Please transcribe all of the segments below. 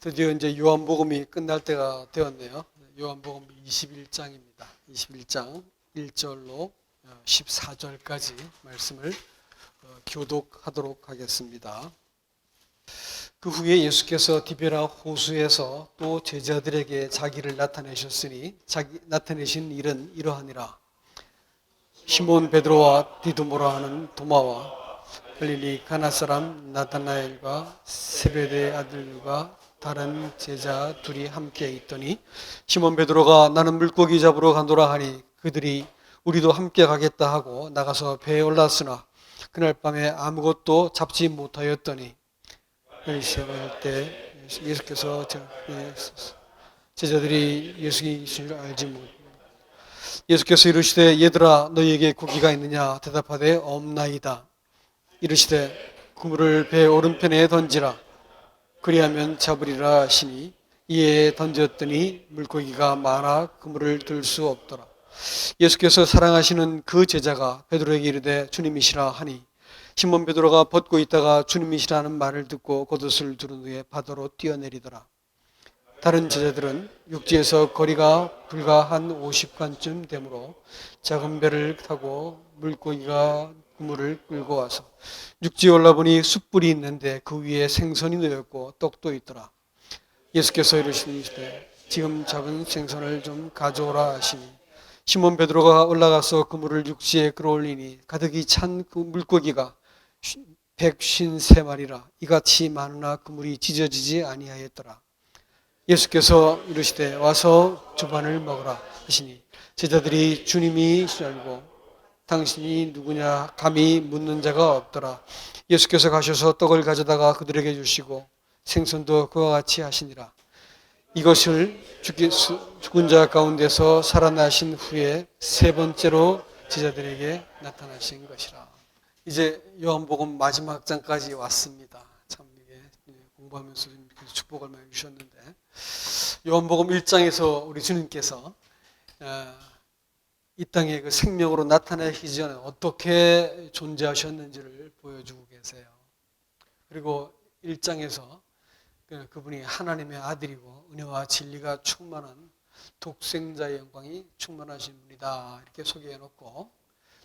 드디어 이제 요한복음이 끝날 때가 되었네요. 요한복음 21장입니다. 21장 1절로 14절까지 말씀을 교독하도록 하겠습니다. 그 후에 예수께서 디베라 호수에서 또 제자들에게 자기를 나타내신 일은 이러하니라. 시몬 베드로와 디두모라 하는 도마와 갈릴리 가나 사람 나다나엘과 세베대의 아들과 다른 제자 둘이 함께 있더니 시몬 베드로가 나는 물고기 잡으러 간도라 하니 그들이 우리도 함께 가겠다 하고 나가서 배에 올랐으나 그날 밤에 아무것도 잡지 못하였더니 새벽 때 예수께서 제자들이 예수이신 줄 알지 못. 예수께서 이르시되 얘들아 너희에게 고기가 있느냐 대답하되 없나이다. 이르시되 그물을 배 오른편에 던지라. 그리하면 잡으리라 하시니 이에 던졌더니 물고기가 많아 그물을 들 수 없더라. 예수께서 사랑하시는 그 제자가 베드로에게 이르되 주님이시라 하니 시몬 베드로가 벗고 있다가 주님이시라는 말을 듣고 겉옷을 두른 후에 바다로 뛰어내리더라. 다른 제자들은 육지에서 거리가 불과 한 50간쯤 되므로 작은 배를 타고 물고기가 그물을 끌고 와서 육지에 올라보니 숯불이 있는데 그 위에 생선이 놓였고 떡도 있더라. 예수께서 이르시되 지금 잡은 생선을 좀 가져오라 하시니 시몬 베드로가 올라가서 그물을 육지에 끌어올리니 가득이 찬 그 물고기가 153마리라. 이같이 많으나 그물이 찢어지지 아니하였더라. 예수께서 이르시되 와서 주반을 먹으라 하시니 제자들이 주님이 알고 당신이 누구냐 감히 묻는 자가 없더라. 예수께서 가셔서 떡을 가져다가 그들에게 주시고 생선도 그와 같이 하시니라. 이것을 죽은 자 가운데서 살아나신 후에 세 번째로 제자들에게 나타나신 것이라. 이제 요한복음 마지막 장까지 왔습니다. 참 이게 공부하면서 축복을 많이 주셨는데 요한복음 1장에서 우리 주님께서 이 땅에 그 생명으로 나타나시기 전에 어떻게 존재하셨는지를 보여주고 계세요. 그리고 1장에서 그분이 하나님의 아들이고 은혜와 진리가 충만한 독생자의 영광이 충만하신 분이다 이렇게 소개해놓고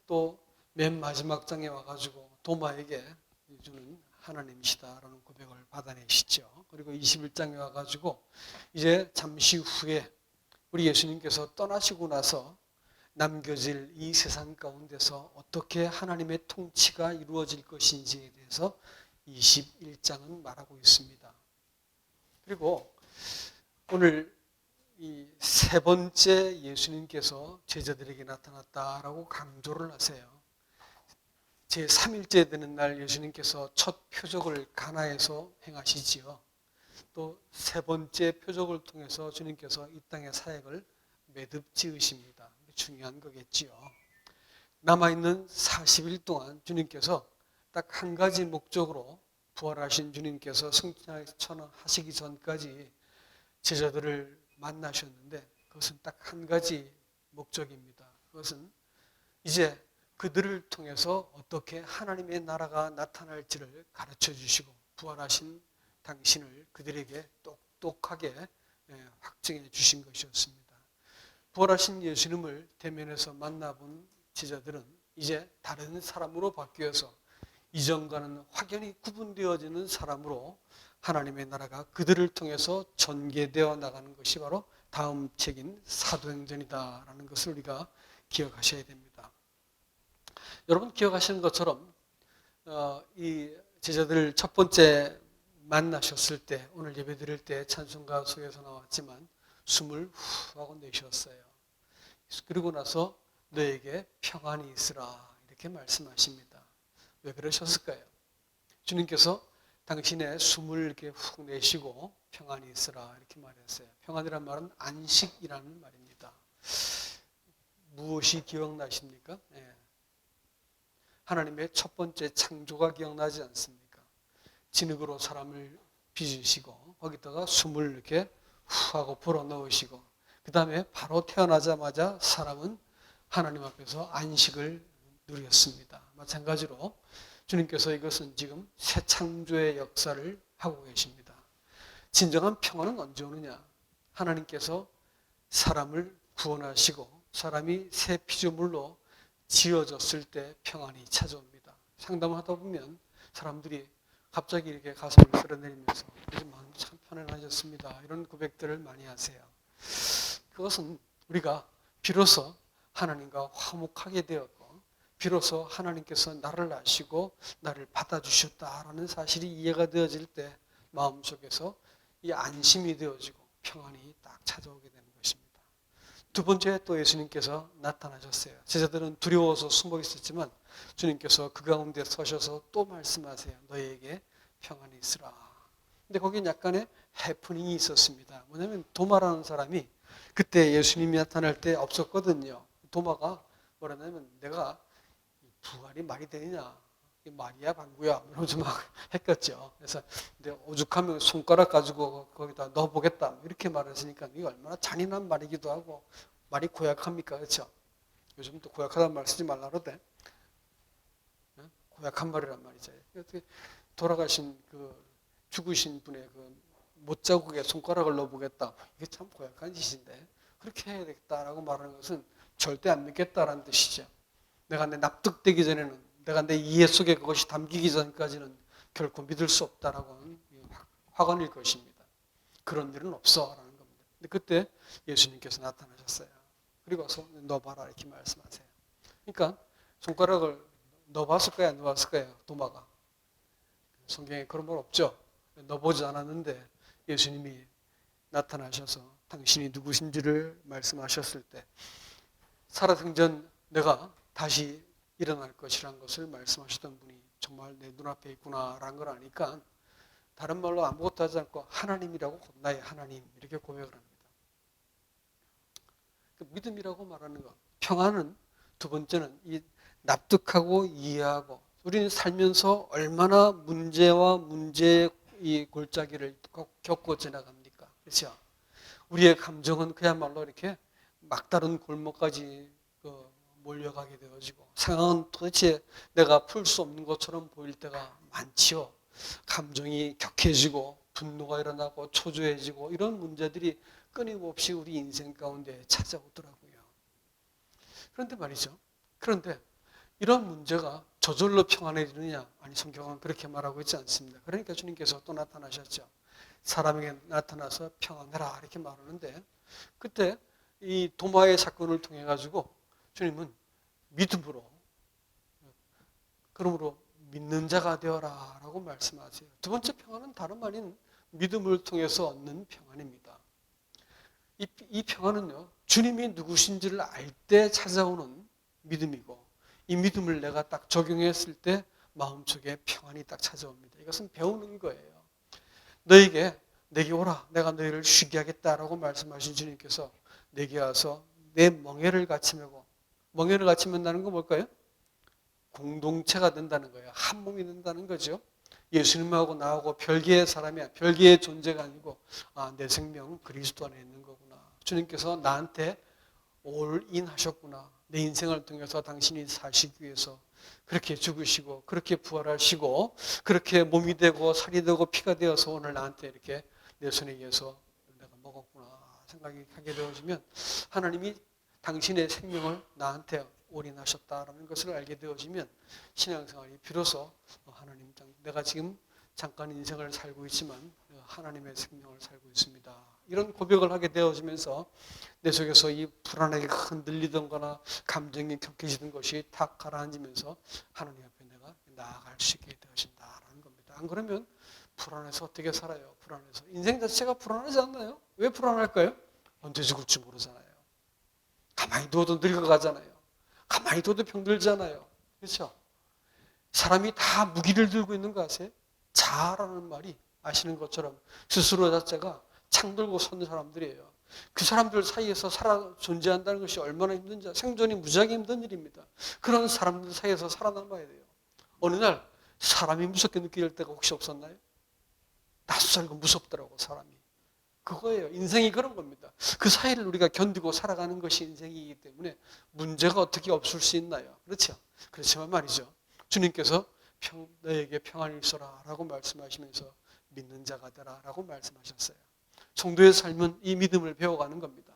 또 맨 마지막 장에 와가지고 도마에게 주는 하나님이시다라는 고백을 받아내시죠. 그리고 21장에 와가지고 이제 잠시 후에 우리 예수님께서 떠나시고 나서 남겨질 이 세상 가운데서 어떻게 하나님의 통치가 이루어질 것인지에 대해서 21장은 말하고 있습니다. 그리고 오늘 이 세 번째 예수님께서 제자들에게 나타났다라고 강조를 하세요. 제3일째 되는 날 예수님께서 첫 표적을 가나에서 행하시지요. 또 세 번째 표적을 통해서 주님께서 이 땅의 사역을 매듭 지으십니다. 중요한 거겠지요. 남아있는 40일 동안 주님께서 딱 한 가지 목적으로 부활하신 주님께서 승천하시기 전까지 제자들을 만나셨는데 그것은 딱 한 가지 목적입니다. 그것은 이제 그들을 통해서 어떻게 하나님의 나라가 나타날지를 가르쳐 주시고 부활하신 당신을 그들에게 똑똑하게 확증해 주신 것이었습니다. 부활하신 예수님을 대면에서 만나본 제자들은 이제 다른 사람으로 바뀌어서 이전과는 확연히 구분되어지는 사람으로 하나님의 나라가 그들을 통해서 전개되어 나가는 것이 바로 다음 책인 사도행전이다라는 것을 우리가 기억하셔야 됩니다. 여러분 기억하시는 것처럼 이 제자들 첫 번째 만나셨을 때 오늘 예배 드릴 때 찬송가 속에서 나왔지만 숨을 후 하고 내쉬었어요. 그리고 나서 너에게 평안이 있으라 이렇게 말씀하십니다. 왜 그러셨을까요? 주님께서 당신의 숨을 이렇게 훅 내쉬고 평안이 있으라 이렇게 말했어요. 평안이란 말은 안식이라는 말입니다. 무엇이 기억나십니까? 하나님의 첫 번째 창조가 기억나지 않습니까? 진흙으로 사람을 빚으시고 거기다가 숨을 이렇게 후 하고 불어넣으시고 그 다음에 바로 태어나자마자 사람은 하나님 앞에서 안식을 누렸습니다. 마찬가지로 주님께서 이것은 지금 새 창조의 역사를 하고 계십니다. 진정한 평안은 언제 오느냐? 하나님께서 사람을 구원하시고 사람이 새 피조물로 지어졌을 때 평안이 찾아옵니다. 상담하다 보면 사람들이 갑자기 이렇게 가슴을 쓸어내리면서 요즘 마음이 참 편안해졌습니다. 이런 고백들을 많이 하세요. 그것은 우리가 비로소 하나님과 화목하게 되었고 비로소 하나님께서 나를 아시고 나를 받아주셨다라는 사실이 이해가 되어질 때 마음속에서 이 안심이 되어지고 평안이 딱 찾아오게 되는 것입니다. 두 번째 또 예수님께서 나타나셨어요. 제자들은 두려워서 숨어 있었지만 주님께서 그 가운데 서셔서 또 말씀하세요. 너희에게 평안이 있으라. 근데 거기는 약간의 해프닝이 있었습니다. 뭐냐면 도마라는 사람이 그때 예수님이 나타날 때 없었거든요. 도마가 뭐라냐면 내가 부활이 말이 되느냐? 말이야 방구야 이러면서 막 했겠죠. 그래서 근데 오죽하면 손가락 가지고 거기다 넣어보겠다 이렇게 말했으니까 이게 얼마나 잔인한 말이기도 하고 말이 고약합니까? 그렇죠? 요즘 또 고약하다는 말 쓰지 말라 그러대. 고약한 말이란 말이죠. 돌아가신 그 죽으신 분의 그 못자국에 손가락을 넣어보겠다. 이게 참 고약한 짓인데 그렇게 해야 되겠다라고 말하는 것은 절대 안 믿겠다라는 뜻이죠. 내가 내 납득되기 전에는 내가 내 이해 속에 그것이 담기기 전까지는 결코 믿을 수 없다라고 하는 화관일 것입니다. 그런 일은 없어라는 겁니다. 근데 그때 예수님께서 나타나셨어요. 그리고 와서 넣어봐라 이렇게 말씀하세요. 그러니까 손가락을 넣어봤을 거야 안 넣어봤을 거예요 도마가. 성경에 그런 말 없죠. 넣어보지 않았는데 예수님이 나타나셔서 당신이 누구신지를 말씀하셨을 때 살아생전 내가 다시 일어날 것이라는 것을 말씀하셨던 분이 정말 내 눈앞에 있구나라는 걸 아니까 다른 말로 아무것도 하지 않고 하나님이라고 나의 하나님 이렇게 고백을 합니다. 그 믿음이라고 말하는 것. 평안은 두 번째는 이 납득하고 이해하고 우리는 살면서 얼마나 문제와 문제의 이 골짜기를 겪고 지나갑니까? 그렇죠? 우리의 감정은 그야말로 이렇게 막다른 골목까지 몰려가게 되어지고 상황은 도대체 내가 풀 수 없는 것처럼 보일 때가 많지요. 감정이 격해지고 분노가 일어나고 초조해지고 이런 문제들이 끊임없이 우리 인생 가운데 찾아오더라고요. 그런데 말이죠. 그런데 이런 문제가 저절로 평안해지느냐? 아니 성경은 그렇게 말하고 있지 않습니다. 그러니까 주님께서 또 나타나셨죠. 사람에게 나타나서 평안해라 이렇게 말하는데 그때 이 도마의 사건을 통해 가지고 주님은 믿음으로 그러므로 믿는 자가 되어라 라고 말씀하세요. 두 번째 평안은 다름 아닌 믿음을 통해서 얻는 평안입니다. 이 평안은요 주님이 누구신지를 알 때 찾아오는 믿음이고 이 믿음을 내가 딱 적용했을 때 마음속에 평안이 딱 찾아옵니다. 이것은 배우는 거예요. 내게 오라 내가 너희를 쉬게 하겠다라고 말씀하신 주님께서 내게 와서 내 멍에를 같이 메고 멍에를 같이 맨다는 건 뭘까요? 공동체가 된다는 거예요. 한 몸이 된다는 거죠. 예수님하고 나하고 별개의 사람이야. 별개의 존재가 아니고 내 생명 그리스도 안에 있는 거구나. 주님께서 나한테 올인 하셨구나. 내 인생을 통해서 당신이 사시기 위해서 그렇게 죽으시고 그렇게 부활하시고 그렇게 몸이 되고 살이 되고 피가 되어서 오늘 나한테 이렇게 내 손에 의해서 내가 먹었구나 생각이 하게 되어지면 하나님이 당신의 생명을 나한테 올인하셨다라는 것을 알게 되어지면 신앙생활이 비로소 하나님 내가 지금 잠깐 인생을 살고 있지만 하나님의 생명을 살고 있습니다. 이런 고백을 하게 되어지면서 내 속에서 이 불안하게 흔들리던 거나 감정이 격해지는 것이 탁 가라앉으면서 하나님 앞에 내가 나아갈 수 있게 되어진다라는 겁니다. 안 그러면 불안해서 어떻게 살아요? 불안해서. 인생 자체가 불안하지 않나요? 왜 불안할까요? 언제 죽을지 모르잖아요. 가만히 둬도 늙어가잖아요. 가만히 둬도 병들잖아요. 그렇죠? 사람이 다 무기를 들고 있는 거 아세요? 자아라는 말이 아시는 것처럼 스스로 자체가 창 들고 선 사람들이에요. 그 사람들 사이에서 살아 존재한다는 것이 얼마나 힘든지 생존이 무지하게 힘든 일입니다. 그런 사람들 사이에서 살아남아야 돼요. 어느 날 사람이 무섭게 느낄 때가 혹시 없었나요? 낯설고 무섭더라고 사람이. 그거예요. 인생이 그런 겁니다. 그 사이를 우리가 견디고 살아가는 것이 인생이기 때문에 문제가 어떻게 없을 수 있나요? 그렇죠? 그렇지만 말이죠. 주님께서 너에게 평안이 있어라 라고 말씀하시면서 믿는 자가 되라라고 말씀하셨어요. 성도의 삶은 이 믿음을 배워가는 겁니다.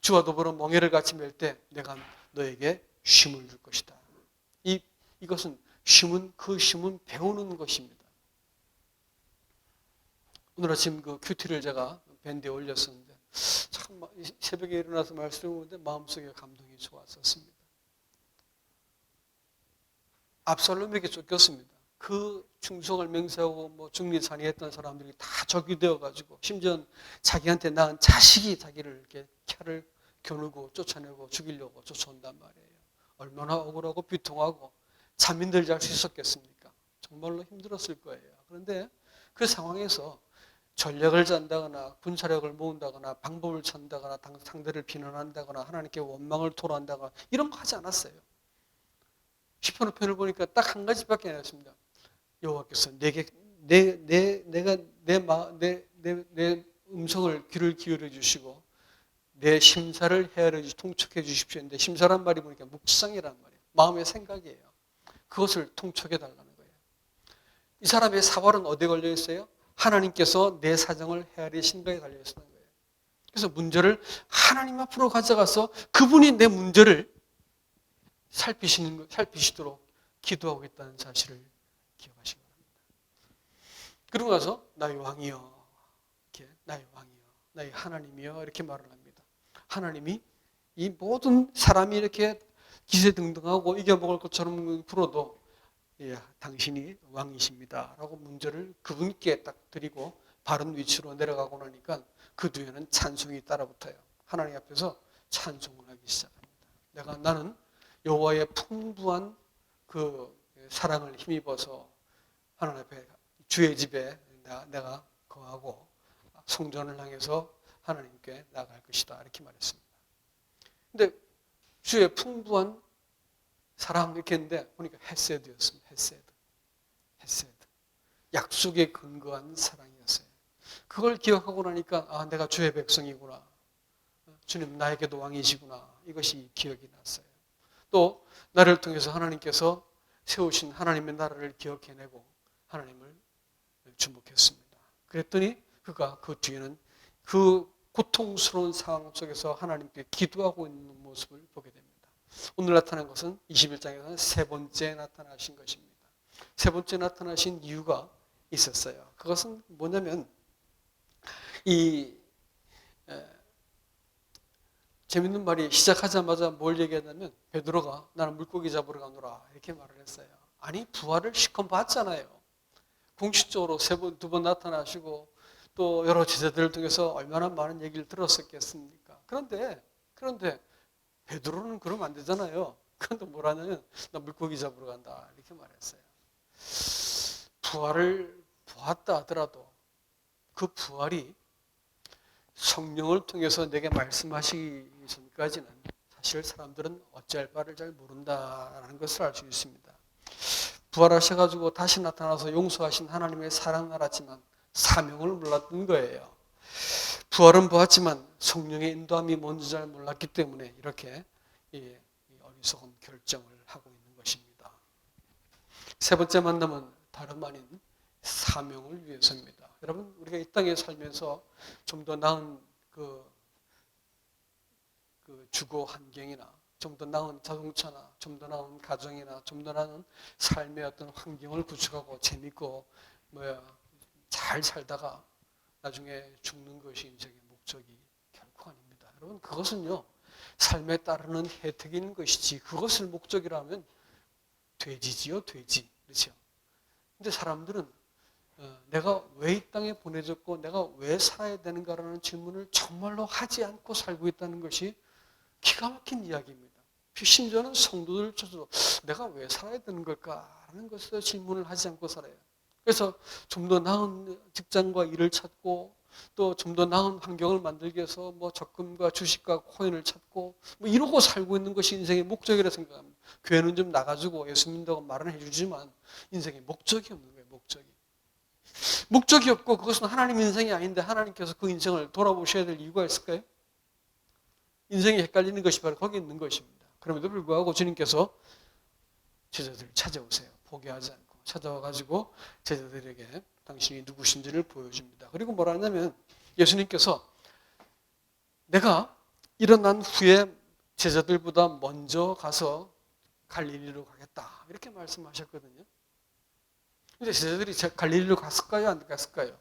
주와 더불어 멍에를 같이 맬 때 내가 너에게 쉼을 줄 것이다. 이것은 쉼은 배우는 것입니다. 오늘 아침 그 큐티를 제가 밴드에 올렸었는데 참 새벽에 일어나서 말씀을 보는데 마음속에 감동이 좋았었습니다. 압살롬에게 쫓겼습니다. 그 충성을 맹세하고 뭐 중리산이했던 사람들이 다 적이 되어가지고 심지어 자기한테 낳은 자식이 자기를 이렇게 칼을 겨누고 쫓아내고 죽이려고 쫓아온단 말이에요. 얼마나 억울하고 비통하고 잠이 들지 할 수 있었겠습니까? 정말로 힘들었을 거예요. 그런데 그 상황에서 전략을 짠다거나 군사력을 모은다거나 방법을 찾는다거나 상대를 비난한다거나 하나님께 원망을 토로한다거나 이런 거 하지 않았어요. 시편 편을 보니까 딱 한 가지밖에 안 했습니다. 여호와께서 내게 내 음성을 귀를 기울여 주시고 내 심사를 헤아려 주시 통촉해 주십시오. 근데 심사란 말이 보니까 묵상이란 말이에요. 마음의 생각이에요. 그것을 통촉해 달라는 거예요. 이 사람의 사활은 어디에 걸려 있어요? 하나님께서 내 사정을 헤아리신 거에 달려 있는 거예요. 그래서 문제를 하나님 앞으로 가져가서 그분이 내 문제를 살피시도록 기도하고 있다는 사실을 기억하시기 바랍니다. 그러고 나서 나의 왕이여, 이렇게 나의 왕이여, 나의 하나님이여 이렇게 말을 합니다. 하나님이 이 모든 사람이 이렇게 기세등등하고 이겨먹을 것처럼 굴어도 예, 당신이 왕이십니다 라고 문제를 그분께 딱 드리고 바른 위치로 내려가고 나니까 그 뒤에는 찬송이 따라붙어요. 하나님 앞에서 찬송을 하기 시작합니다. 나는 여호와의 풍부한 그 사랑을 힘입어서 하나님 앞에 주의 집에 내가 거하고 성전을 향해서 하나님께 나아갈 것이다 이렇게 말했습니다. 근데 주의 풍부한 사랑 이렇게 했는데 보니까 헤세드였습니다. 헤세드. 약속에 근거한 사랑이었어요. 그걸 기억하고 나니까 내가 주의 백성이구나. 주님 나에게도 왕이시구나. 이것이 기억이 났어요. 또 나를 통해서 하나님께서 세우신 하나님의 나라를 기억해내고 하나님을 주목했습니다. 그랬더니 그가 그 뒤에는 그 고통스러운 상황 속에서 하나님께 기도하고 있는 모습을 보게 됩니다. 오늘 나타난 것은 21장에서는 세 번째 나타나신 것입니다. 세 번째 나타나신 이유가 있었어요. 그것은 뭐냐면 재밌는 말이 시작하자마자 뭘 얘기하냐면 베드로가 나는 물고기 잡으러 가노라 이렇게 말을 했어요. 아니 부활을 시컷 봤잖아요. 공식적으로 두 번 나타나시고 또 여러 제자들을 통해서 얼마나 많은 얘기를 들었었겠습니까? 그런데 베드로는 그러면 안 되잖아요. 그런데 뭐라냐면 나 물고기 잡으러 간다 이렇게 말했어요. 부활을 보았다 하더라도 그 부활이 성령을 통해서 내게 말씀하시기 전까지는 사실 사람들은 어찌할 바를 잘 모른다라는 것을 알 수 있습니다. 부활하셔가지고 다시 나타나서 용서하신 하나님의 사랑을 알았지만 사명을 몰랐던 거예요. 부활은 보았지만 성령의 인도함이 뭔지 잘 몰랐기 때문에 이렇게 어리석은 결정을 하고 있는 것입니다. 세 번째 만남은 다름 아닌 사명을 위해서입니다. 여러분 우리가 이 땅에 살면서 좀 더 나은 그 주거 환경이나 좀 더 나은 자동차나 좀 더 나은 가정이나 좀 더 나은 삶의 어떤 환경을 구축하고 재밌고 잘 살다가 나중에 죽는 것이 인생의 목적이 결코 아닙니다. 여러분 그것은요 삶에 따르는 혜택인 것이지 그것을 목적이라면 돼지지요 돼지 그렇죠. 근데 사람들은 내가 왜 이 땅에 보내졌고 내가 왜 살아야 되는가라는 질문을 정말로 하지 않고 살고 있다는 것이 기가 막힌 이야기입니다. 심지어는 성도들조차도 내가 왜 살아야 되는 걸까라는 것을 질문을 하지 않고 살아요. 그래서 좀 더 나은 직장과 일을 찾고 또 좀 더 나은 환경을 만들기 위해서 적금과 주식과 코인을 찾고 이러고 살고 있는 것이 인생의 목적이라 생각합니다. 교회는 좀 나가지고 예수 믿는다고 말은 해주지만 인생의 목적이 없는 거예요. 목적이 없고 그것은 하나님 인생이 아닌데 하나님께서 그 인생을 돌아보셔야 될 이유가 있을까요? 인생이 헷갈리는 것이 바로 거기 있는 것입니다. 그럼에도 불구하고 주님께서 제자들을 찾아오세요. 포기하지 않고 찾아와가지고 제자들에게 당신이 누구신지를 보여줍니다. 그리고 뭐라 하냐면 예수님께서 내가 일어난 후에 제자들보다 먼저 가서 갈릴리로 가겠다 이렇게 말씀하셨거든요. 근데 제자들이 갈릴리로 갔을까요? 안 갔을까요?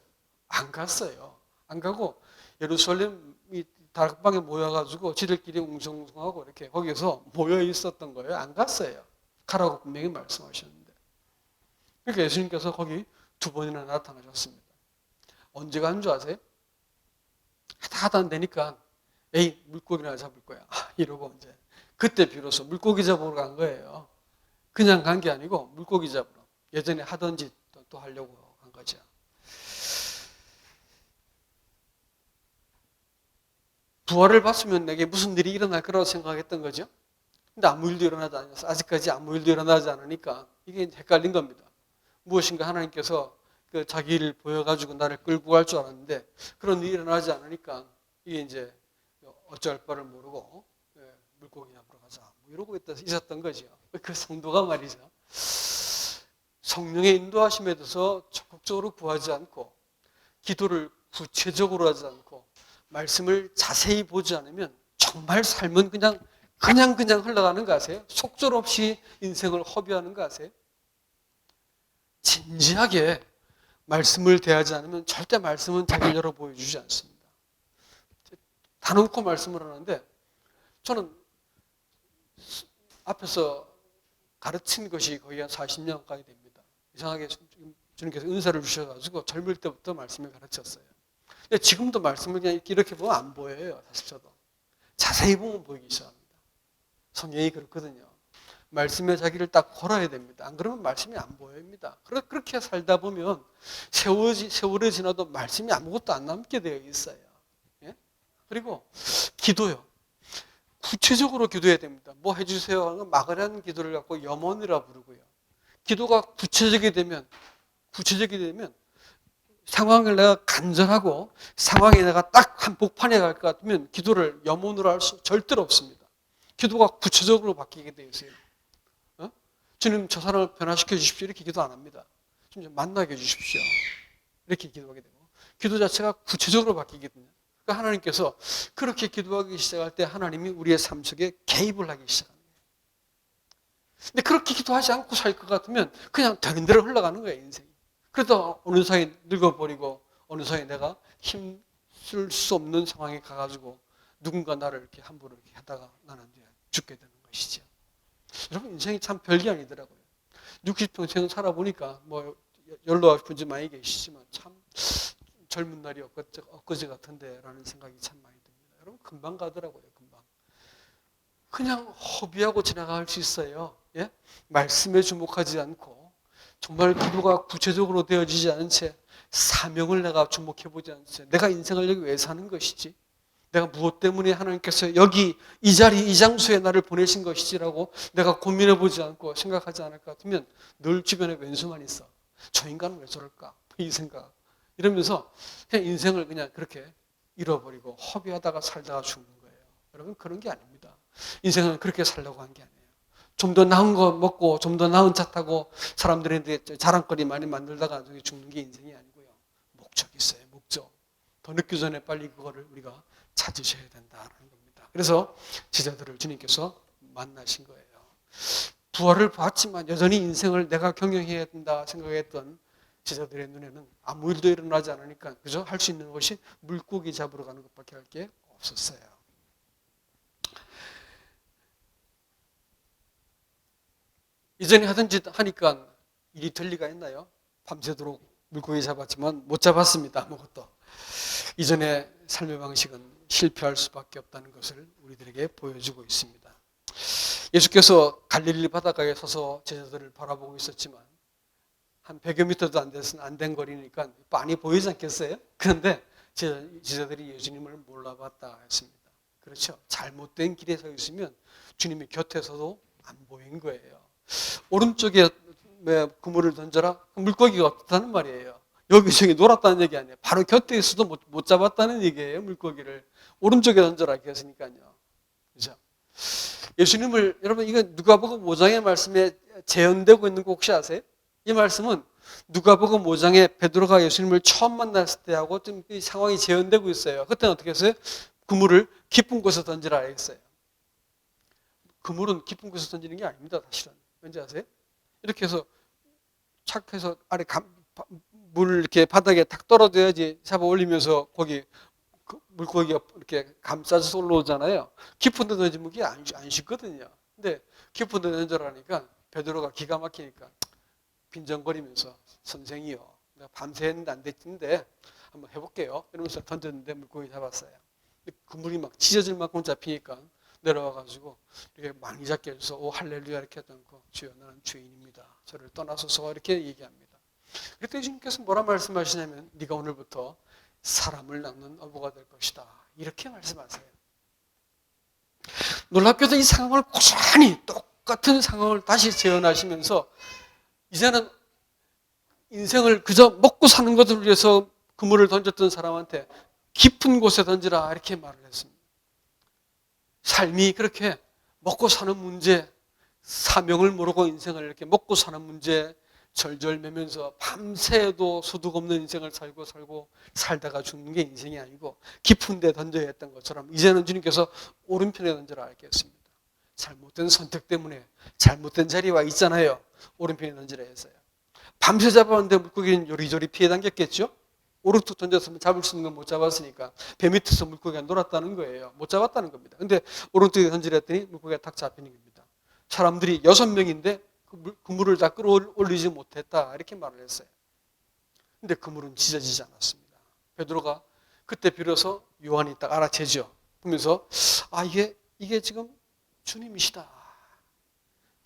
안 갔어요. 안 가고 예루살렘이 다락방에 모여가지고 지들끼리 웅성웅성하고 이렇게 거기서 모여 있었던 거예요. 안 갔어요. 가라고 분명히 말씀하셨는데. 그러니까 예수님께서 거기 2번이나 나타나셨습니다. 언제 간 줄 아세요? 하다 안 되니까 에이 물고기나 잡을 거야 이러고 이제 그때 비로소 물고기 잡으러 간 거예요. 그냥 간 게 아니고 물고기 잡으러 예전에 하던 짓 또 하려고 간 거죠. 부활을 봤으면 내게 무슨 일이 일어날 거라고 생각했던 거죠. 근데 아무 일도 일어나지 않았어. 아직까지 아무 일도 일어나지 않으니까 이게 헷갈린 겁니다. 무엇인가 하나님께서 그 자기 일을 보여가지고 나를 끌고 갈 줄 알았는데 그런 일이 일어나지 않으니까 이게 이제 어쩔 바를 모르고 물고기 잡으러 가자 뭐 이러고 있었던 거죠. 그 성도가 말이죠. 성령의 인도하심에 대해서 적극적으로 구하지 않고 기도를 구체적으로 하지 않고 말씀을 자세히 보지 않으면 정말 삶은 그냥 흘러가는 거 아세요? 속절없이 인생을 허비하는 거 아세요? 진지하게 말씀을 대하지 않으면 절대 말씀은 자기를 열어 보여주지 않습니다. 다 놓고 말씀을 하는데 저는 앞에서 가르친 것이 거의 한 40년 가까이 됩니다. 이상하게 주님께서 은사를 주셔가지고 젊을 때부터 말씀을 가르쳤어요. 근데 지금도 말씀을 그냥 이렇게 보면 안 보여요. 사실 저도. 자세히 보면 보이기 시작합니다. 성경이 그렇거든요. 말씀에 자기를 딱 걸어야 됩니다. 안 그러면 말씀이 안 보입니다. 그렇게 살다 보면 세월이 지나도 말씀이 아무것도 안 남게 되어 있어요. 예? 그리고 기도요. 구체적으로 기도해야 됩니다. 뭐 해주세요 하는 건 막연한 기도를 갖고 염원이라 부르고요. 기도가 구체적이 되면 상황을 내가 간절하고 상황에 내가 딱 한복판에 갈 것 같으면 기도를 염원으로 할 수 절대로 없습니다. 기도가 구체적으로 바뀌게 되어 있어요. 주님 저 사람을 변화시켜 주십시오 이렇게 기도 안 합니다. 좀 만나게 해주십시오 이렇게 기도하게 되고 기도 자체가 구체적으로 바뀌거든요. 그러니까 하나님께서 그렇게 기도하기 시작할 때 하나님이 우리의 삶 속에 개입을 하기 시작합니다. 근데 그렇게 기도하지 않고 살 것 같으면 그냥 되는 대로 흘러가는 거예요, 인생이. 그러다 어느 사이에 늙어버리고 어느 사이에 내가 힘쓸 수 없는 상황에 가가지고 누군가 나를 이렇게 함부로 이렇게 하다가 나는 이제 죽게 되는 것이죠. 여러분 인생이 참 별게 아니더라고요. 60평생 살아보니까 뭐 연로하신 분들 많이 계시지만 참 젊은 날이 엊그제 같은데 라는 생각이 참 많이 듭니다. 여러분 금방 가더라고요. 금방. 그냥 허비하고 지나갈 수 있어요. 예? 말씀에 주목하지 않고 정말 기도가 구체적으로 되어지지 않은 채 사명을 내가 주목해보지 않은 채 내가 인생을 여기 왜 사는 것이지? 내가 무엇 때문에 하나님께서 여기 이 자리 이 장소에 나를 보내신 것이지라고 내가 고민해보지 않고 생각하지 않을 것 같으면 늘 주변에 왼수만 있어. 저 인간은 왜 저럴까? 이 생각. 이러면서 그냥 인생을 그냥 그렇게 잃어버리고 허비하다가 살다가 죽는 거예요. 여러분 그런 게 아닙니다. 인생은 그렇게 살려고 한 게 아니에요. 좀 더 나은 거 먹고 좀 더 나은 차 타고 사람들한테 자랑거리 많이 만들다가 나중에 죽는 게 인생이 아니고요. 목적이 있어요. 목적. 더 늦기 전에 빨리 그거를 우리가 찾으셔야 된다는 겁니다. 그래서 제자들을 주님께서 만나신 거예요. 부활을 봤지만 여전히 인생을 내가 경영해야 된다 생각했던 제자들의 눈에는 아무 일도 일어나지 않으니까 그죠? 할 수 있는 것이 물고기 잡으러 가는 것밖에 할 게 없었어요. 이전에 하던 짓 하니까 일이 될 리가 있나요? 밤새도록 물고기 잡았지만 못 잡았습니다. 아무것도. 이전의 삶의 방식은 실패할 수밖에 없다는 것을 우리들에게 보여주고 있습니다. 예수께서 갈릴리 바닷가에 서서 제자들을 바라보고 있었지만 한 100여 미터도 안 된 거리니까 빤히 보이지 않겠어요? 그런데 제자들이 예수님을 몰라봤다 했습니다. 그렇죠. 잘못된 길에 서 있으면 주님이 곁에서도 안 보인 거예요. 오른쪽에 그물을 던져라? 물고기가 없다는 말이에요. 여기저기 놀았다는 얘기 아니에요. 바로 곁에 있어도 못 잡았다는 얘기예요. 물고기를. 오른쪽에 던져라 했으니까요. 그죠? 예수님을, 여러분, 이거 누가복음 5장의 말씀에 재현되고 있는 거 혹시 아세요? 이 말씀은 누가복음 5장에 베드로가 예수님을 처음 만났을 때하고 좀 이 상황이 재현되고 있어요. 그때는 어떻게 했어요? 그물을 깊은 곳에 던지라 했어요. 그물은 깊은 곳에 던지는 게 아닙니다, 사실은. 왠지 아세요? 이렇게 해서 착해서 아래 물 이렇게 바닥에 탁 떨어져야지 잡아 올리면서 거기 물고기가 이렇게 감싸서 올라오잖아요. 깊은 데 던지면 그게 안 쉽거든요. 근데 깊은 데 던져라니까 베드로가 기가 막히니까 빈정거리면서 선생이요. 내가 밤새 했는데 안 됐는데 한번 해볼게요. 이러면서 던졌는데 물고기 잡았어요. 그물이 막 찢어질 만큼 잡히니까 내려와가지고 이렇게 많이 잡게 해서 오 할렐루야 이렇게 하지 않고 주여 나는 죄인입니다. 저를 떠나소서 이렇게 얘기합니다. 그때 주님께서 뭐라 말씀하시냐면 네가 오늘부터 사람을 낚는 어부가 될 것이다. 이렇게 말씀하세요. 놀랍게도 이 상황을 고스란히 똑같은 상황을 다시 재현하시면서 이제는 인생을 그저 먹고 사는 것을 위해서 그물을 던졌던 사람한테 깊은 곳에 던지라 이렇게 말을 했습니다. 삶이 그렇게 먹고 사는 문제, 사명을 모르고 인생을 이렇게 먹고 사는 문제 절절매면서 밤새도 소득 없는 인생을 살고 살다가 죽는 게 인생이 아니고 깊은 데 던져야 했던 것처럼 이제는 주님께서 오른편에 던져라 이렇게 했습니다. 잘못된 선택 때문에 잘못된 자리에 와 있잖아요. 오른편에 던지라 했어요. 밤새 잡았는데 물고기는 요리조리 피해 당겼겠죠? 오른쪽 던졌으면 잡을 수 있는 건 못 잡았으니까 배 밑에서 물고기가 놀았다는 거예요. 못 잡았다는 겁니다. 근데 오른쪽에 던지라 했더니 물고기가 탁 잡히는 겁니다. 사람들이 6명인데 그물을 다 끌어올리지 못했다 이렇게 말을 했어요. 근데 그물은 찢어지지 않았습니다. 베드로가 그때 비로소 요한이 딱 알아채죠. 보면서 아 이게 지금 주님이시다.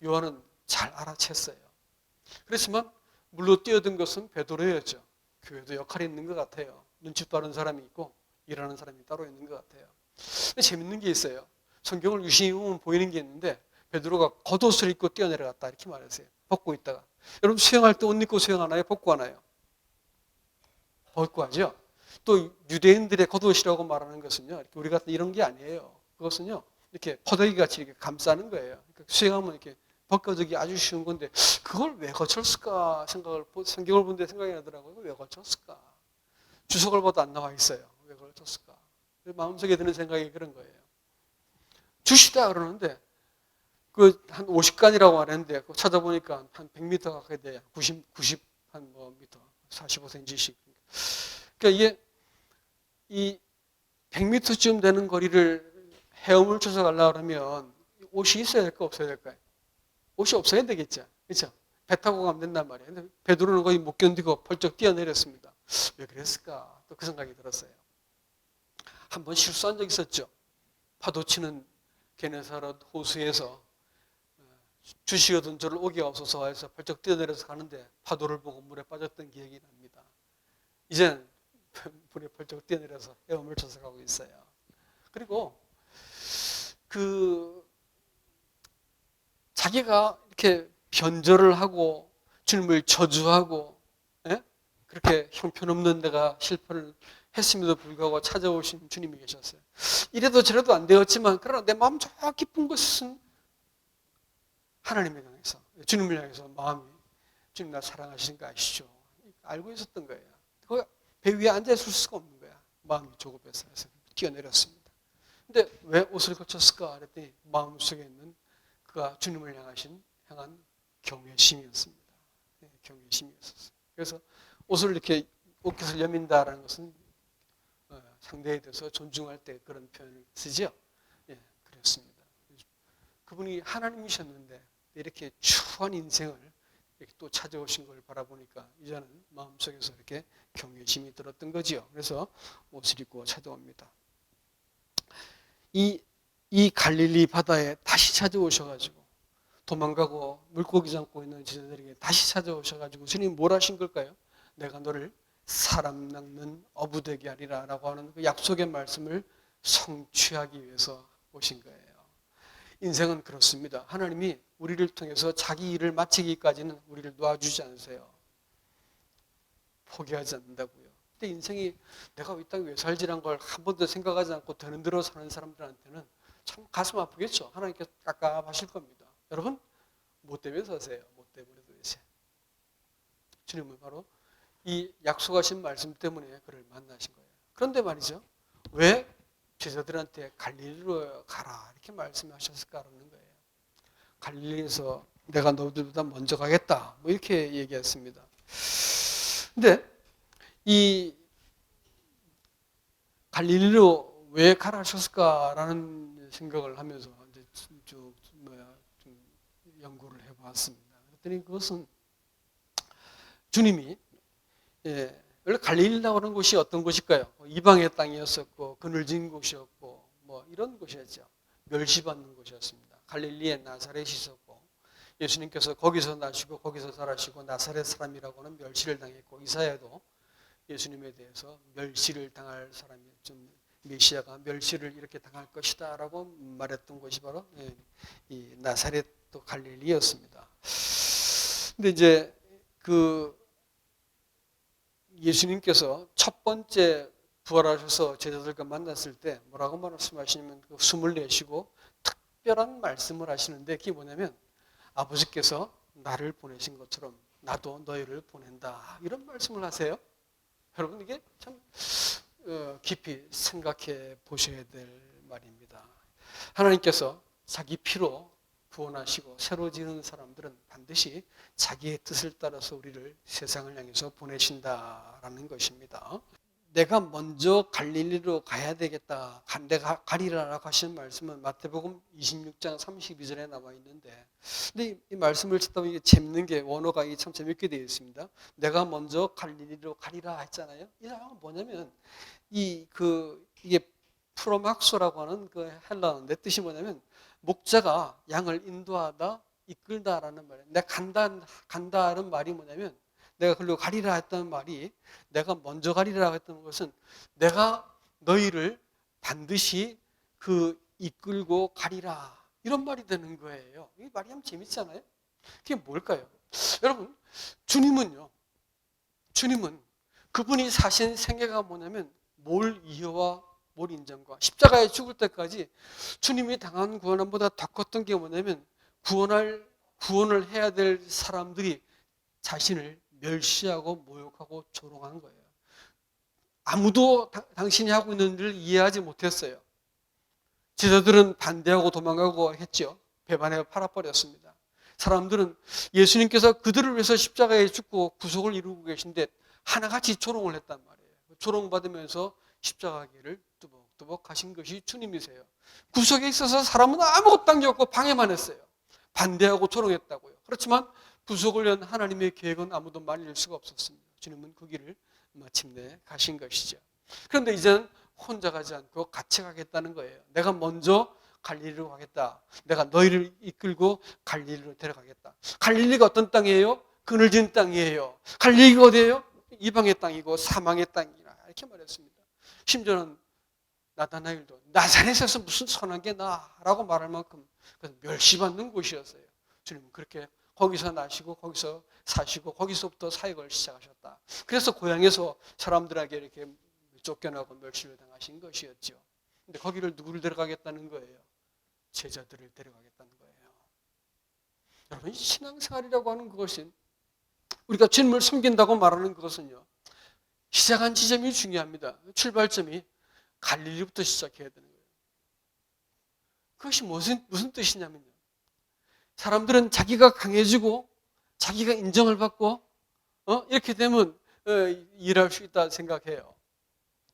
요한은 잘 알아챘어요. 그렇지만 물로 뛰어든 것은 베드로였죠. 교회도 역할이 있는 것 같아요. 눈치 빠른 사람이 있고 일하는 사람이 따로 있는 것 같아요. 근데 재밌는 게 있어요. 성경을 유심히 보면 보이는 게 있는데 베드로가 겉옷을 입고 뛰어내려갔다 이렇게 말했어요. 벗고 있다가. 여러분 수영할 때 옷 입고 수영하나요? 벗고 하나요? 벗고 하죠. 또 유대인들의 겉옷이라고 말하는 것은요. 이렇게 우리 같은 이런 게 아니에요. 그것은요. 이렇게 퍼덕이 같이 이렇게 감싸는 거예요. 그러니까 수영하면 이렇게 벗겨지기 아주 쉬운 건데 그걸 왜 거쳤을까 성경을 본데 생각이 나더라고요. 왜 거쳤을까? 주석을 봐도 안 나와 있어요. 왜 거쳤을까? 마음속에 드는 생각이 그런 거예요. 주시다 그러는데 한 50간이라고 말했는데 찾아보니까 한 100m 가까이 돼요. 90 한 뭐 미터, 45cm씩. 그러니까 이게 이 100m쯤 되는 거리를 헤엄을 쳐서 가려고 그러면 옷이 있어야 될까 없어야 될까요? 옷이 없어야 되겠죠. 그렇죠? 배 타고 가면 된단 말이에요. 근데 베드로는 거의 못 견디고 펄쩍 뛰어내렸습니다. 왜 그랬을까? 또 그 생각이 들었어요. 한번 실수한 적 있었죠. 파도 치는 게네사렛 호수에서 주시거든 저를 오게 하소서 해서 펄쩍 뛰어내려서 가는데 파도를 보고 물에 빠졌던 기억이 납니다. 이제는 물에 펄쩍 뛰어내려서 헤엄을 쳐서 가고 있어요. 그리고 자기가 이렇게 변절을 하고 주님을 저주하고 그렇게 형편없는 데가 실패를 했음에도 불구하고 찾아오신 주님이 계셨어요. 이래도 저래도 안 되었지만 그러나 내 마음 저 깊은 것은 하나님을 향해서 주님을 향해서 마음이 주님 나 사랑하시는 거 아시죠? 알고 있었던 거예요. 배 위에 앉아있을 수가 없는 거야. 마음이 조급해서 해서 뛰어내렸습니다. 근데 왜 옷을 거쳤을까? 그랬더니 마음속에 있는 그가 주님을 향한 경외심이었습니다. 경외심이었어요. 그래서 옷을 이렇게 옷깃을 여민다라는 것은 상대에 대해서 존중할 때 그런 표현을 쓰죠. 그렇습니다. 그분이 하나님이셨는데 이렇게 추한 인생을 이렇게 또 찾아오신 걸 바라보니까 이제는 마음속에서 이렇게 경외심이 들었던 거지요. 그래서 옷을 입고 찾아옵니다. 이 갈릴리 바다에 다시 찾아오셔가지고 도망가고 물고기 잡고 있는 제자들에게 다시 찾아오셔가지고 주님 뭘 하신 걸까요? 내가 너를 사람 낚는 어부 되게 하리라 라고 하는 그 약속의 말씀을 성취하기 위해서 오신 거예요. 인생은 그렇습니다. 하나님이 우리를 통해서 자기 일을 마치기까지는 우리를 놔주지 않으세요. 포기하지 않는다고요. 근데 인생이 내가 이 땅에 왜 살지란 걸 한 번도 생각하지 않고 되는 대로 사는 사람들한테는 참 가슴 아프겠죠. 하나님께서 깝깝하실 겁니다. 여러분 뭐 때문에 사세요? 뭐 때문에 도대체? 주님은 바로 이 약속하신 말씀 때문에 그를 만나신 거예요. 그런데 말이죠. 왜 제자들한테 갈릴리로 가라 이렇게 말씀하셨을까라는 거예요. 갈릴리에서 내가 너희들보다 먼저 가겠다 뭐 이렇게 얘기했습니다. 근데 이 갈릴리로 왜 가라 하셨을까라는 생각을 하면서 이제 좀 연구를 해봤습니다. 그랬더니 그것은 주님이 원래 갈릴리라고 하는 곳이 어떤 곳일까요? 이방의 땅이었었고 그늘진 곳이었고 뭐 이런 곳이었죠. 멸시받는 곳이었습니다. 갈릴리에 나사렛이 있었고 예수님께서 거기서 나시고 거기서 자라시고 나사렛 사람이라고는 멸시를 당했고 이사야도 예수님에 대해서 멸시를 당할 사람이 좀 메시아가 멸시를 이렇게 당할 것이다라고 말했던 곳이 바로 이 나사렛도 갈릴리였습니다. 근데 이제 그 예수님께서 첫 번째 부활하셔서 제자들과 만났을 때 뭐라고 말씀하시냐면 그 숨을 내쉬고 특별한 말씀을 하시는데 그게 뭐냐면 아버지께서 나를 보내신 것처럼 나도 너희를 보낸다 이런 말씀을 하세요. 여러분 이게 참 깊이 생각해 보셔야 될 말입니다. 하나님께서 자기 피로 구원하시고 새로 지는 사람들은 반드시 자기의 뜻을 따라서 우리를 세상을 향해서 보내신다라는 것입니다. 내가 먼저 갈릴리로 가야 되겠다. 내가 가리라라고 하시는 말씀은 마태복음 26장 32절에 나와 있는데, 근데 이 말씀을 듣다 보니 재밌는 게 원어가 참 재밌게 되어 있습니다. 내가 먼저 갈릴리로 가리라 했잖아요. 이 상황은 뭐냐면 이게 프로막소라고 하는 그 헬라어인데 뜻이 뭐냐면 목자가 양을 인도하다, 이끌다라는 말이에요. 내가 간다는 말이 뭐냐면 내가 그리고 가리라 했던 말이 내가 먼저 가리라 했던 것은 내가 너희를 반드시 이끌고 가리라 이런 말이 되는 거예요. 이 말이 참 재밌잖아요. 그게 뭘까요? 여러분 주님은 그분이 사신 생애가 뭐냐면 뭘 이해와 뭘 인정과 십자가에 죽을 때까지 주님이 당한 구원보다 더 컸던 게 뭐냐면 구원을 해야 될 사람들이 자신을 멸시하고 모욕하고 조롱한 거예요. 아무도 당신이 하고 있는 일을 이해하지 못했어요. 제자들은 반대하고 도망가고 했죠. 배반해 팔아버렸습니다. 사람들은 예수님께서 그들을 위해서 십자가에 죽고 구속을 이루고 계신데 하나같이 조롱을 했단 말이에요. 조롱받으면서 십자가길을 뚜벅뚜벅 가신 것이 주님이세요. 구속에 있어서 사람은 아무것도 한 게 없고 방해만 했어요. 반대하고 조롱했다고요. 그렇지만 구속을 위한 하나님의 계획은 아무도 말릴 수가 없었습니다. 주님은 그 길을 마침내 가신 것이죠. 그런데 이제는 혼자 가지 않고 같이 가겠다는 거예요. 내가 먼저 갈릴리로 가겠다. 내가 너희를 이끌고 갈릴리로 데려가겠다. 갈릴리가 어떤 땅이에요? 그늘진 땅이에요. 갈릴리가 어디예요? 이방의 땅이고 사망의 땅이라 이렇게 말했습니다. 심지어는 나다나엘도 나사렛에서 무슨 선한 게 나라고 말할 만큼 멸시받는 곳이었어요. 주님은 그렇게 거기서 나시고 거기서 사시고 거기서부터 사역을 시작하셨다. 그래서 고향에서 사람들에게 이렇게 쫓겨나고 멸시를 당하신 것이었죠. 근데 거기를 누구를 데려가겠다는 거예요? 제자들을 데려가겠다는 거예요. 여러분 신앙생활이라고 하는 그것은 우리가 주님을 섬긴다고 말하는 그것은요. 시작한 지점이 중요합니다. 출발점이 갈릴리부터 시작해야 되는 거예요. 그것이 무슨 뜻이냐면요. 사람들은 자기가 강해지고 자기가 인정을 받고 이렇게 되면 일할 수 있다 생각해요.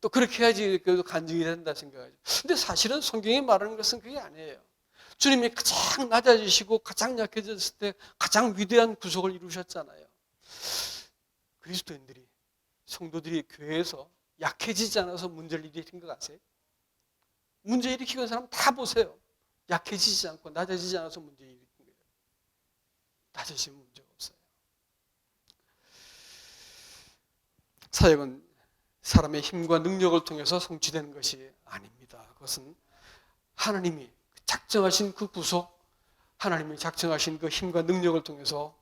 또 그렇게 해야지 간증이 된다 생각하죠. 근데 사실은 성경이 말하는 것은 그게 아니에요. 주님이 가장 낮아지시고 가장 약해졌을 때 가장 위대한 구속을 이루셨잖아요. 그리스도인들이 성도들이 교회에서 약해지지 않아서 문제를 일으킨 것 같아요. 문제 일으키고 있는 사람 다 보세요. 약해지지 않고 낮아지지 않아서 문제 일으킨 거예요. 낮아지면 문제가 없어요. 사역은 사람의 힘과 능력을 통해서 성취되는 것이 아닙니다. 그것은 하나님이 작정하신 그 구속, 하나님이 작정하신 그 힘과 능력을 통해서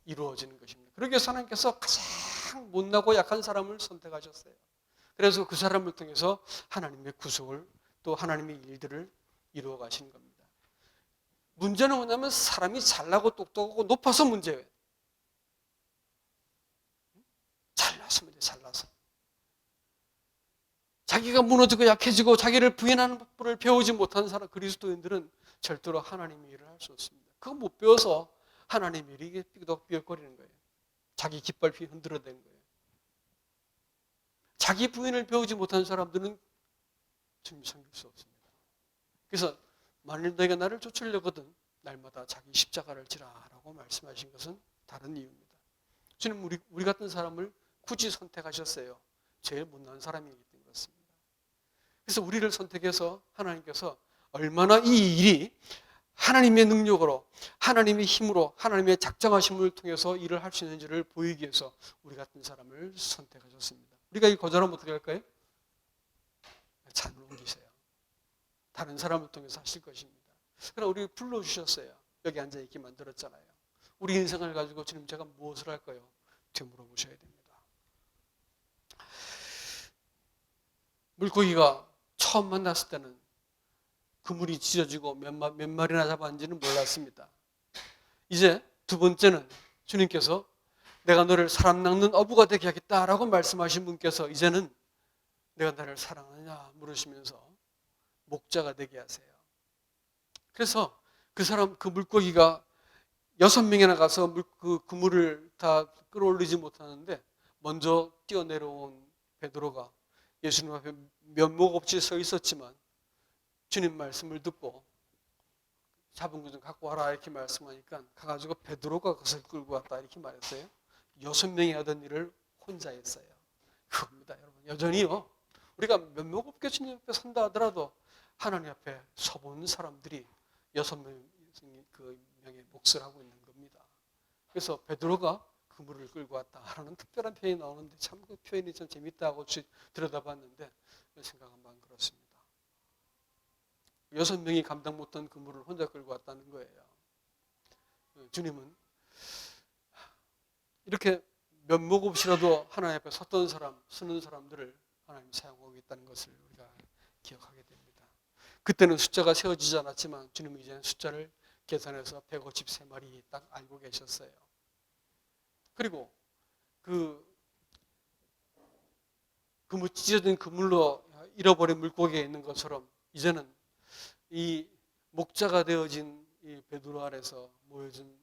이루어지는 것입니다. 그러기 위해서 하나님께서 가장 못나고 약한 사람을 선택하셨어요. 그래서 그 사람을 통해서 하나님의 구속을 또 하나님의 일들을 이루어 가신 겁니다. 문제는 뭐냐면 사람이 잘나고 똑똑하고 높아서 문제예요. 좋습니다. 잘나서. 자기가 무너지고 약해지고 자기를 부인하는 법을 배우지 못한 사람, 그리스도인들은 절대로 하나님의 일을 할 수 없습니다. 그거 못 배워서 하나님의 일이 삐걱삐걱거리는 거예요. 자기 깃발 흔들어대는 거예요. 자기 부인을 배우지 못한 사람들은 주님 섬길 수 없습니다. 그래서 만일 너희가 나를 쫓으려거든 날마다 자기 십자가를 지라라고 말씀하신 것은 다른 이유입니다. 주님 우리 같은 사람을 굳이 선택하셨어요. 제일 못난 사람이기 때문에 그렇습니다. 그래서 우리를 선택해서 하나님께서 얼마나 이 일이 하나님의 능력으로, 하나님의 힘으로, 하나님의 작정하심을 통해서 일을 할 수 있는지를 보이기 위해서 우리 같은 사람을 선택하셨습니다. 우리가 이 거절하면 어떻게 할까요? 잔을 옮기세요. 다른 사람을 통해서 하실 것입니다. 그러나 우리 불러주셨어요. 여기 앉아있게 만들었잖아요. 우리 인생을 가지고 주님 제가 무엇을 할까요? 되물어보셔야 됩니다. 물고기가 처음 만났을 때는 그물이 찢어지고 몇 마리나 잡았는지는 몰랐습니다. 이제 두 번째는 주님께서 내가 너를 사람 낚는 어부가 되게 하겠다라고 말씀하신 분께서 이제는 내가 나를 사랑하느냐 물으시면서 목자가 되게 하세요. 그래서 그 물고기가 6명이나 가서 그 그물을 다 끌어올리지 못하는데 먼저 뛰어내려온 베드로가 예수님 앞에 면목 없이 서 있었지만 주님 말씀을 듣고 잡은 것 좀 갖고 와라 이렇게 말씀하니까 가가지고 베드로가 그것을 끌고 왔다 이렇게 말했어요. 6명이 하던 일을 혼자 했어요. 그겁니다, 여러분. 여전히요. 우리가 면목 없게 주님 앞에 선다 하더라도 하나님 앞에 서본 사람들이 6명의 몫을 하고 있는 겁니다. 그래서 베드로가 그물을 끌고 왔다라는 특별한 표현이 나오는데 참 그 표현이 좀 재밌다고 들여다봤는데 생각하면 그렇습니다. 6명이 감당 못한 그물을 혼자 끌고 왔다는 거예요. 주님은 이렇게 면목 없이라도 하나님 앞에 섰던 사람, 서는 사람들을 하나님 사용하고 있다는 것을 우리가 기억하게 됩니다. 그때는 숫자가 세워지지 않았지만 주님은 이제 숫자를 계산해서 153마리 딱 알고 계셨어요. 그리고 찢어진 그물로 잃어버린 물고기에 있는 것처럼 이제는 이 목자가 되어진 이 베드로 아래서 모여진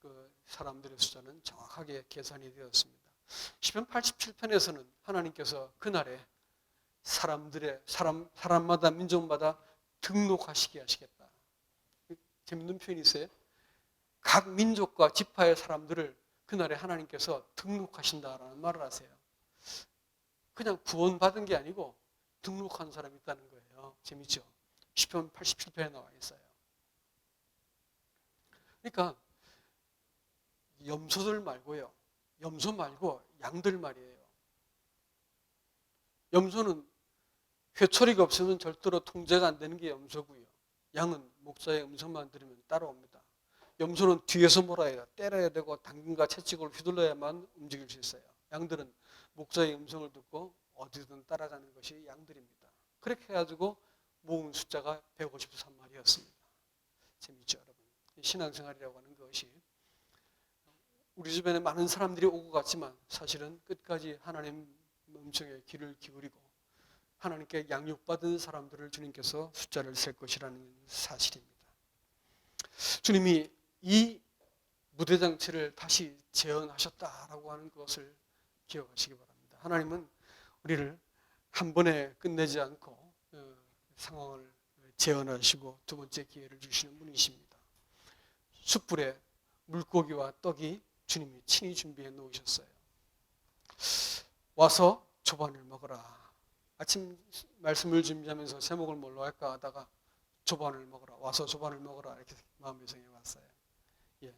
그 사람들의 숫자는 정확하게 계산이 되었습니다. 시편 87편에서는 하나님께서 그날에 사람마다 민족마다 등록하시게 하시겠다. 재밌는 표현이 있어요. 각 민족과 지파의 사람들을 그날에 하나님께서 등록하신다라는 말을 하세요. 그냥 구원받은 게 아니고 등록한 사람이 있다는 거예요. 재밌죠? 시편 87편에 나와 있어요. 그러니까 염소들 말고요. 염소 말고 양들 말이에요. 염소는 회초리가 없으면 절대로 통제가 안 되는 게 염소고요. 양은 목자의 음성만 들으면 따라옵니다. 염소는 뒤에서 몰아야 돼요. 때려야 되고 당근과 채찍을 휘둘러야만 움직일 수 있어요. 양들은 목자의 음성을 듣고 어디든 따라가는 것이 양들입니다. 그렇게 해가지고 모은 숫자가 153마리였습니다. 재밌죠, 여러분? 신앙생활이라고 하는 것이 우리 주변에 많은 사람들이 오고 갔지만 사실은 끝까지 하나님 음성에 귀를 기울이고 하나님께 양육받은 사람들을 주님께서 숫자를 셀 것이라는 사실입니다. 주님이 이 무대장치를 다시 재현하셨다라고 하는 것을 기억하시기 바랍니다. 하나님은 우리를 한 번에 끝내지 않고 상황을 재현하시고 두 번째 기회를 주시는 분이십니다. 숯불에 물고기와 떡이 주님이 친히 준비해 놓으셨어요. 와서 조반을 먹어라. 아침 말씀을 준비하면서 제목을 뭘로 할까 하다가 조반을 먹어라. 와서 조반을 먹어라. 이렇게 마음에 정해왔어요. 예.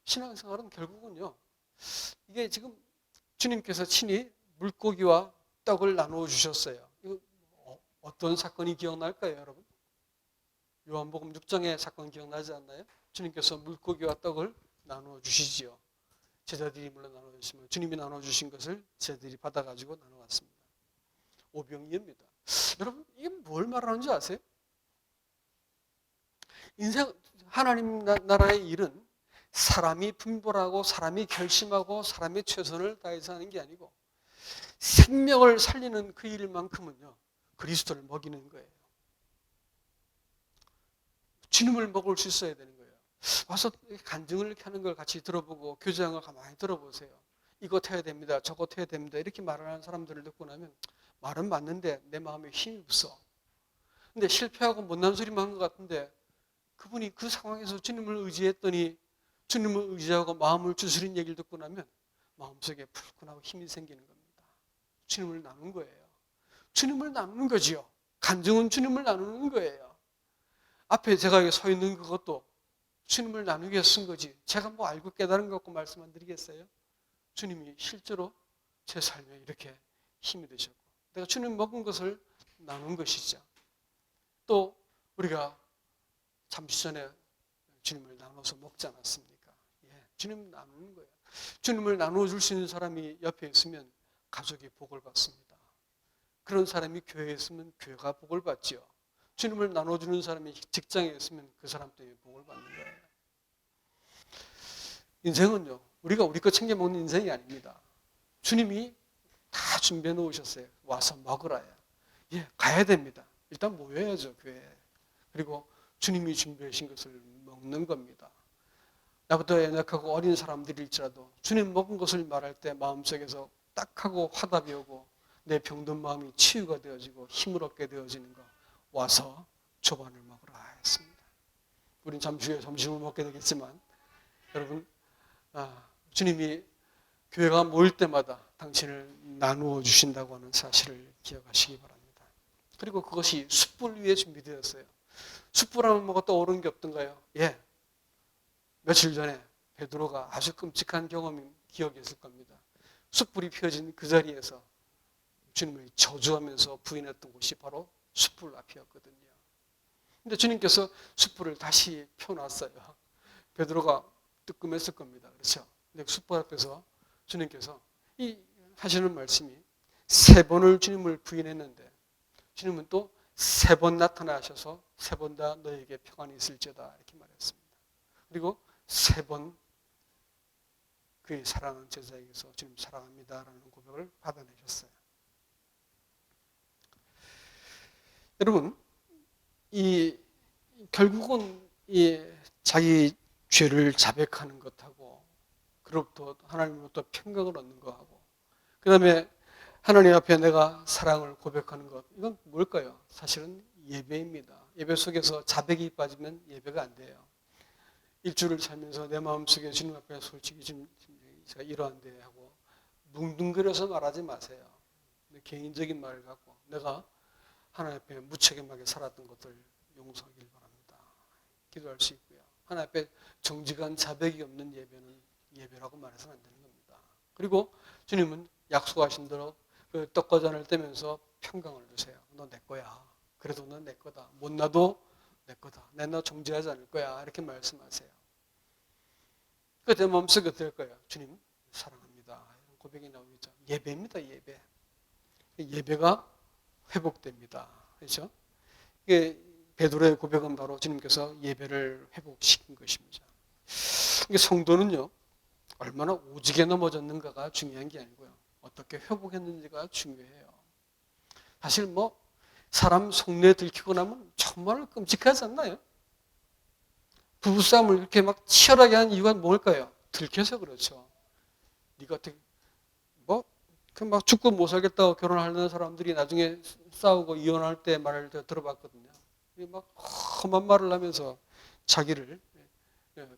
신앙생활은 결국은요. 이게 지금 주님께서 친히 물고기와 떡을 나누어 주셨어요. 이거 어떤 사건이 기억날까요, 여러분? 요한복음 6장의 사건 기억나지 않나요? 주님께서 물고기와 떡을 나누어 주시지요. 제자들이 물론 나누어 주시면 주님이 나누어 주신 것을 제자들이 받아가지고 나누었습니다. 오병이어입니다. 여러분 이게 뭘 말하는지 아세요? 인생 하나님 나라의 일은 사람이 분별하고 사람이 결심하고 사람의 최선을 다해서 하는 게 아니고 생명을 살리는 그 일만큼은요, 그리스도를 먹이는 거예요. 주님을 먹을 수 있어야 되는 거예요. 와서 간증을 이렇게 하는 걸 같이 들어보고 교제하는 걸 가만히 들어보세요. 이것 해야 됩니다. 저것 해야 됩니다. 이렇게 말을 하는 사람들을 듣고 나면 말은 맞는데 내 마음에 힘이 없어. 근데 실패하고 못난 소리만 한 것 같은데 그분이 그 상황에서 주님을 의지했더니 주님을 의지하고 마음을 추스린 얘기를 듣고 나면 마음속에 불끈하고 힘이 생기는 겁니다. 주님을 나누는 거예요. 주님을 나누는 거지요. 간증은 주님을 나누는 거예요. 앞에 제가 서 있는 그것도 주님을 나누기 위해서 쓴 거지. 제가 뭐 알고 깨달은 것 같고 말씀 안 드리겠어요? 주님이 실제로 제 삶에 이렇게 힘이 되셨고 내가 주님 먹은 것을 나눈 것이죠. 또 우리가 잠시 전에 주님을 나눠서 먹지 않았습니까? 주님 나누는 거예요. 주님을 나눠줄 수 있는 사람이 옆에 있으면 가족이 복을 받습니다. 그런 사람이 교회에 있으면 교회가 복을 받지요. 주님을 나눠주는 사람이 직장에 있으면 그 사람 때문에 복을 받는 거예요. 인생은요, 우리가 우리 거 챙겨 먹는 인생이 아닙니다. 주님이 다 준비해 놓으셨어요. 와서 먹으라요. 가야 됩니다. 일단 모여야죠, 교회에. 그리고 주님이 준비하신 것을 먹는 겁니다. 나보다 연약하고 어린 사람들일지라도 주님 먹은 것을 말할 때 마음속에서 딱 하고 화답이 오고 내 병든 마음이 치유가 되어지고 힘을 얻게 되어지는 거 와서 조반을 먹으라 했습니다. 우린 잠시 후에 점심을 먹게 되겠지만 여러분 주님이 교회가 모일 때마다 당신을 나누어 주신다고 하는 사실을 기억하시기 바랍니다. 그리고 그것이 숯불 위에 준비되었어요. 숯불하면 뭐가 떠오르는 게 없던가요? 며칠 전에 베드로가 아주 끔찍한 경험이 기억이 있을 겁니다. 숯불이 피어진 그 자리에서 주님을 저주하면서 부인했던 곳이 바로 숯불 앞이었거든요. 근데 주님께서 숯불을 다시 펴놨어요. 베드로가 뜨끔했을 겁니다. 그렇죠? 근데 숯불 앞에서 주님께서 이 하시는 말씀이 3번을 주님을 부인했는데 주님은 또 3번 나타나셔서 3번 다 너에게 평안이 있을지어다 이렇게 말했습니다. 그리고 3번 그의 사랑하는 제자에게서 주님 사랑합니다라는 고백을 받아내셨어요. 여러분, 결국은 자기 죄를 자백하는 것하고 그로부터 하나님으로부터 평강을 얻는 것하고 그 다음에 하나님 앞에 내가 사랑을 고백하는 것, 이건 뭘까요? 사실은 예배입니다. 예배 속에서 자백이 빠지면 예배가 안 돼요. 일주를 살면서 내 마음속에 주님 앞에 솔직히 제가 이러한데 하고 뭉둥그려서 말하지 마세요. 개인적인 말을 갖고 내가 하나님 앞에 무책임하게 살았던 것들 용서하길 바랍니다. 기도할 수 있고요. 하나님 앞에 정직한 자백이 없는 예배는 예배라고 말해서는 안 되는 겁니다. 그리고 주님은 약속하신 대로 그 떡과 잔을 떼면서 평강을 주세요. 너 내 거야. 그래도 넌 내 거다. 못 나도 내 거다. 내 너 정죄하지 않을 거야. 이렇게 말씀하세요. 그때 마음속에 될 거예요. 주님 사랑합니다. 이런 고백이 나오겠죠. 예배입니다. 예배. 예배가 회복됩니다. 그렇죠? 이게 베드로의 고백은 바로 주님께서 예배를 회복시킨 것입니다. 이게 성도는요, 얼마나 오지게 넘어졌는가가 중요한 게 아니고요. 어떻게 회복했는지가 중요해요. 사실 사람 속내 들키고 나면 정말 끔찍하지 않나요? 부부싸움을 이렇게 막 치열하게 하는 이유가 뭘까요? 들켜서 그렇죠. 네가 어떻게 막 죽고 못 살겠다고 결혼하는 사람들이 나중에 싸우고 이혼할 때 말을 들어봤거든요. 막 험한 말을 하면서 자기를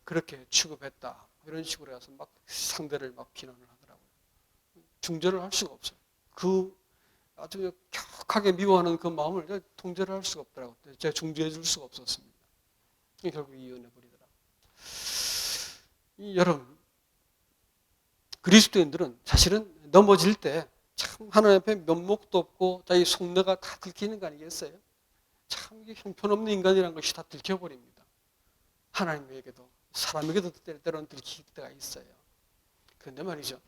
그렇게 취급했다. 이런 식으로 해서 막 상대를 막 비난을 하더라고요. 중재를 할 수가 없어요. 그 아주 격하게 미워하는 그 마음을 통제를 할 수가 없더라고요. 제가 중재해 줄 수가 없었습니다. 결국 이혼해 버리더라고요. 여러분, 그리스도인들은 사실은 넘어질 때 참 하나님 앞에 면목도 없고 자기 속내가 다 들키는 거 아니겠어요? 참 이게 형편없는 인간이라는 것이 다 들켜버립니다. 하나님에게도 사람에게도 때로는 들킬 때가 있어요. 그런데 말이죠.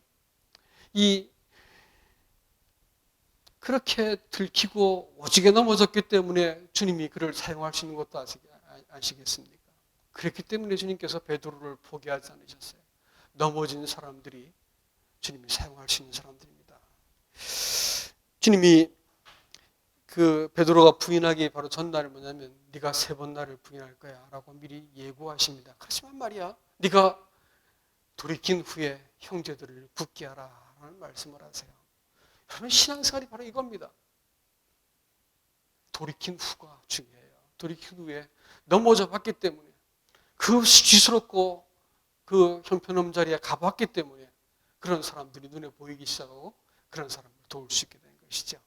그렇게 들키고 오지게 넘어졌기 때문에 주님이 그를 사용할 수 있는 것도 아시겠습니까? 그랬기 때문에 주님께서 베드로를 포기하지 않으셨어요. 넘어진 사람들이 주님이 사용할 수 있는 사람들입니다. 주님이 그 베드로가 부인하기 바로 전날이 뭐냐면 네가 3번 나를 부인할 거야 라고 미리 예고하십니다. 그렇지만 말이야, 네가 돌이킨 후에 형제들을 굳게 하라 라는 말씀을 하세요. 여러분, 신앙생활이 바로 이겁니다. 돌이킨 후가 중요해요. 돌이킨 후에 넘어져 봤기 때문에, 그 지스럽고 그 형편없는 자리에 가봤기 때문에 그런 사람들이 눈에 보이기 시작하고 그런 사람을 도울 수 있게 된 것이죠.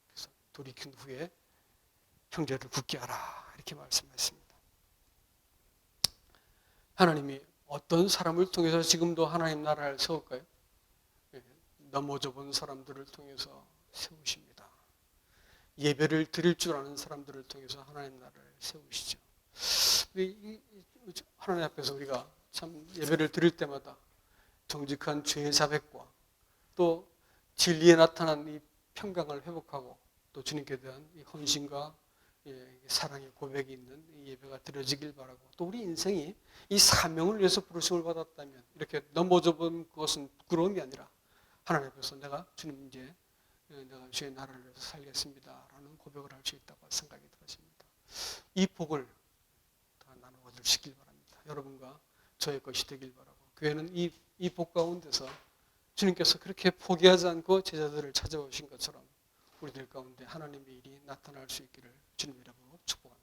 그래서 돌이킨 후에 형제를 굳게 하라 이렇게 말씀하셨습니다. 하나님이 어떤 사람을 통해서 지금도 하나님 나라를 세울까요? 넘어져 본 사람들을 통해서 세우십니다. 예배를 드릴 줄 아는 사람들을 통해서 하나님 나라를 세우시죠. 하나님 앞에서 우리가 참 예배를 드릴 때마다 정직한 죄의 자백과 또 진리에 나타난 이 평강을 회복하고 또 주님께 대한 이 헌신과 사랑의 고백이 있는 이 예배가 드려지길 바라고, 또 우리 인생이 이 사명을 위해서 부르심을 받았다면 이렇게 넘어져 본 것은 부끄러움이 아니라 하나님 앞에서 내가 주님 이제 내가 주의 나라를 위해서 살겠습니다 라는 고백을 할 수 있다고 생각이 들었습니다. 이 복을 다 나누어 주시길 바랍니다. 여러분과 저의 것이 되길 바라고, 교회는 이 복 가운데서 주님께서 그렇게 포기하지 않고 제자들을 찾아오신 것처럼 우리들 가운데 하나님의 일이 나타날 수 있기를 주님 이름으로 축복합니다.